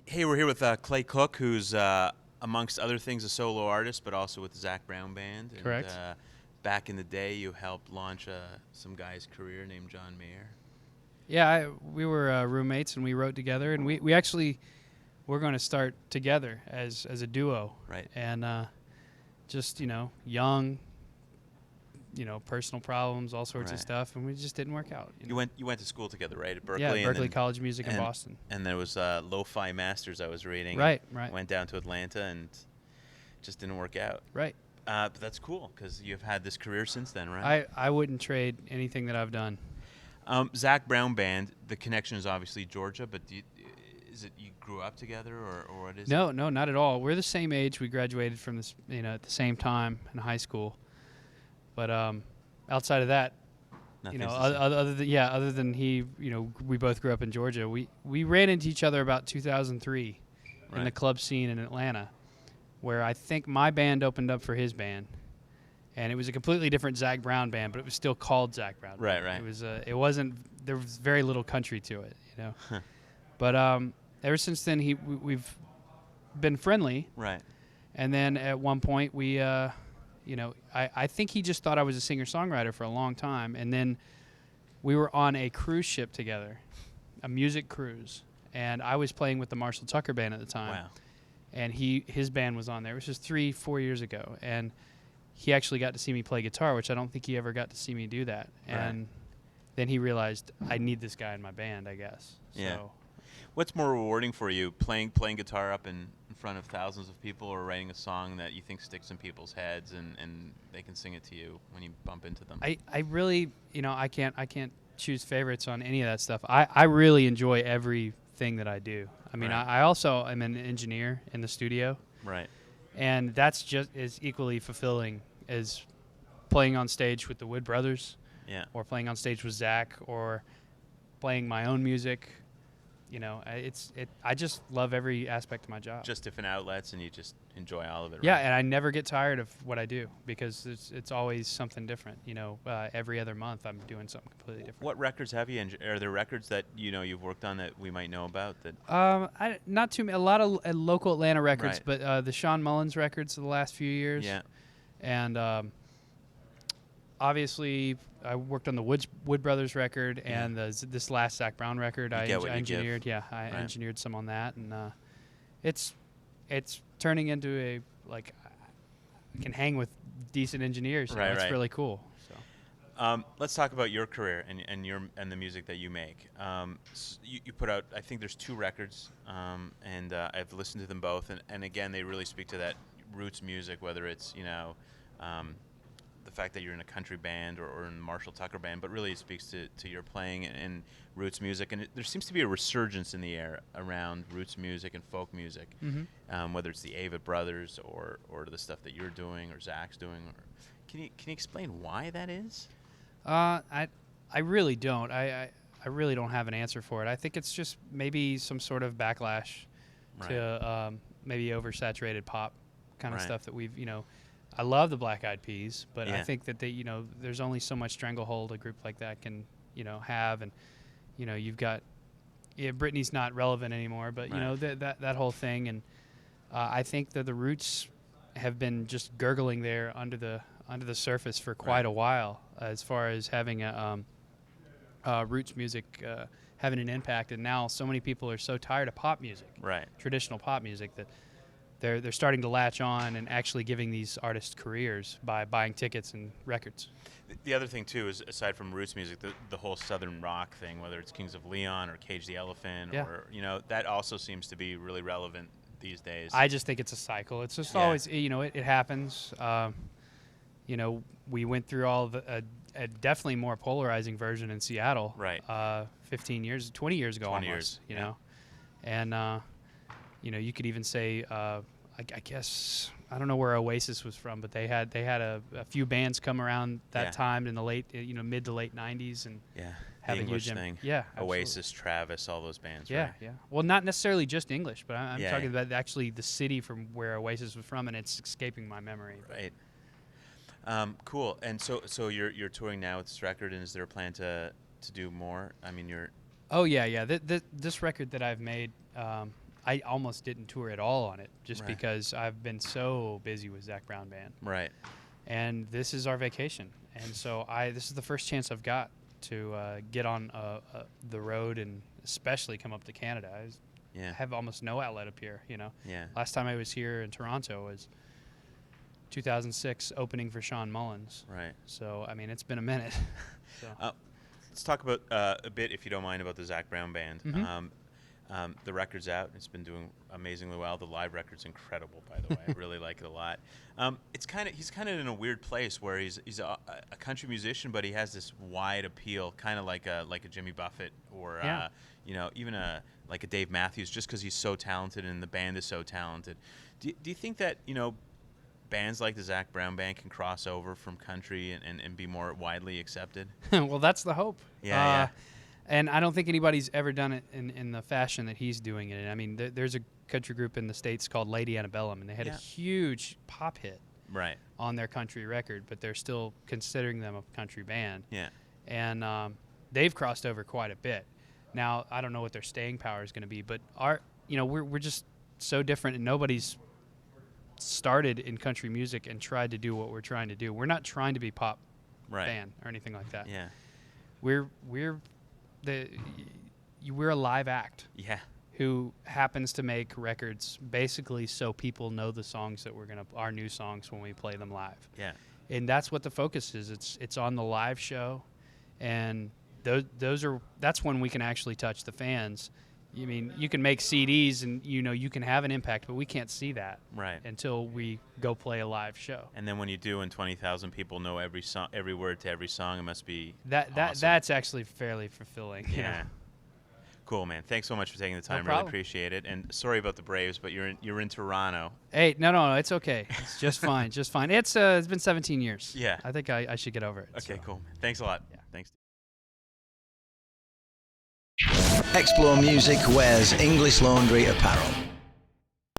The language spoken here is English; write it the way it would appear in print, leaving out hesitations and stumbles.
Hey, we're here with Clay Cook, who's amongst other things a solo artist, but also with the Zac Brown Band. And Correct. back in the day, you helped launch some guy's career named John Mayer. Yeah, we were roommates and we wrote together, and we actually we're going to start together as a duo, Right. and just young, personal problems, all sorts of Right. stuff, and we just didn't work out. You went to school together, right, at Yeah, Berkeley, and Berkeley then College of Music in and Boston. and there was Lo-Fi Masters I was reading, and Right, right, went down to Atlanta and just didn't work out. right. But that's cool because you've had this career since then, right? I wouldn't trade anything that I've done. Zac Brown Band. The connection is obviously Georgia, but is it you grew up together or what is it? No, no, not at all. We're the same age. We graduated from this, at the same time in high school. But outside of that, Nothing's the same. other than he, we both grew up in Georgia. We ran into each other about 2003 in the Right. club scene in Atlanta, where I think my band opened up for his band, and it was a completely different Zac Brown Band, but it was still called Zac Brown. Right, Band. right. It wasn't. There was very little country to it. But ever since then, we've been friendly, Right. and then at one point I think he just thought I was a singer-songwriter for a long time, and then we were on a cruise ship together, a music cruise, and I was playing with the Marshall Tucker Band at the time, Wow. and his band was on there. It was just 3-4 years ago, and he actually got to see me play guitar, which I don't think he ever got to see me do that, Right. and then he realized I need this guy in my band, I guess. Yeah. So What's more rewarding for you, playing guitar up in front of thousands of people, or writing a song that you think sticks in people's heads and they can sing it to you when you bump into them? I really, I can't choose favorites on any of that stuff. I really enjoy everything that I do. I mean, Right. I also am an engineer in the studio, Right. and that's just as equally fulfilling as playing on stage with the Wood Brothers, Yeah. or playing on stage with Zach, or playing my own music. I just love every aspect of my job. Just different outlets, and you just enjoy all of it. Yeah, Right? and I never get tired of what I do because it's always something different. Every other month I'm doing something completely different. What records have you? Are there records that you've worked on that we might know about? That Not too many. A lot of local Atlanta records, Right. but the Sean Mullins records of the last few years. Yeah. And obviously, I worked on the Wood Brothers record and this last Zac Brown record. You I get what you give. engineered. Yeah, I Right. engineered some on that, and it's turning into a like I can hang with decent engineers. Right, It's right. really cool. So. Let's talk about your career and the music that you make. You put out, I think there's 2 records, and I've listened to them both, and again they really speak to that roots music, whether it's the fact that you're in a country band or in the Marshall Tucker Band, but really it speaks to your playing and roots music, and there seems to be a resurgence in the air around roots music and folk music, whether it's the Avett Brothers or the stuff that you're doing or Zach's doing. Can you explain why that is? I really don't. I really don't have an answer for it. I think it's just maybe some sort of backlash Right. to maybe oversaturated pop kind of Right. stuff that we've. I love the Black Eyed Peas, but I Yeah. think that there's only so much stranglehold a group like that can, have, and you've got, Britney's not relevant anymore, but Right. that whole thing, and I think that the Roots have been just gurgling there under the surface for quite Right. a while, as far as having roots music having an impact, and now so many people are so tired of pop music, Right. traditional pop music, that they're starting to latch on and actually giving these artists careers by buying tickets and records. The other thing too is, aside from roots music, the whole southern rock thing, whether it's Kings of Leon or Cage the Elephant, Yeah. or that also seems to be really relevant these days. I just think it's a cycle. It's just Yeah. always, it happens. We went through all of a definitely more polarizing version in Seattle, Right. 20 years ago 20 almost, years, and you could even say, I guess I don't know where Oasis was from, but they had a few bands come around that Yeah. time in the late, mid to late '90s, and Yeah. have The a English huge thing. yeah, absolutely. Oasis, Travis, all those bands. Yeah, Right? yeah. Well, not necessarily just English, but I'm Yeah, talking yeah. about actually the city from where Oasis was from, and it's escaping my memory. Right. Cool. And so you're touring now with this record, and is there a plan to do more? I mean, you're Oh yeah, yeah. This record that I've made, I almost didn't tour at all on it just Right. because I've been so busy with Zac Brown Band. Right. And this is our vacation. And so this is the first chance I've got to get on the road and especially come up to Canada. I have almost no outlet up here, you know. Yeah. Last time I was here in Toronto was 2006, opening for Sean Mullins. Right. So, I mean, it's been a minute. So. Let's talk about a bit, if you don't mind, about the Zac Brown Band. Mm-hmm. The record's out. It's been doing amazingly well. The live record's incredible, by the way. I really like it a lot. He's kind of in a weird place where he's a country musician, but he has this wide appeal, kind of like a Jimmy Buffett or even like a Dave Matthews, just because he's so talented and the band is so talented. Do you think that bands like the Zac Brown Band can cross over from country and be more widely accepted? Well, that's the hope. Yeah. And I don't think anybody's ever done it in the fashion that he's doing it in. I mean, there's a country group in the States called Lady Antebellum, and they had a huge pop hit on their country record, but they're still considering them a country band. Yeah. And they've crossed over quite a bit. Now, I don't know what their staying power is going to be, but we're just so different, and nobody's started in country music and tried to do what we're trying to do. We're not trying to be pop band or anything like that. Yeah. We're a live act. Yeah. Who happens to make records basically so people know the songs that our new songs when we play them live. Yeah. And that's what the focus is. It's on the live show, and that's when we can actually touch the fans. I mean, you can make CDs and you can have an impact, but we can't see that until we go play a live show. And then when you do, and 20,000 people know every song, every word to every song, it must be awesome. That's actually fairly fulfilling. Yeah. Cool, man. Thanks so much for taking the time. No Really problem. appreciate it. And sorry about the Braves, but you're in Toronto. Hey, no, it's okay. It's just fine, just fine. It's been 17 years. Yeah. I think I should get over it. Okay, so. cool. Thanks a lot. Yeah. Thanks. Explore Music wears English Laundry apparel.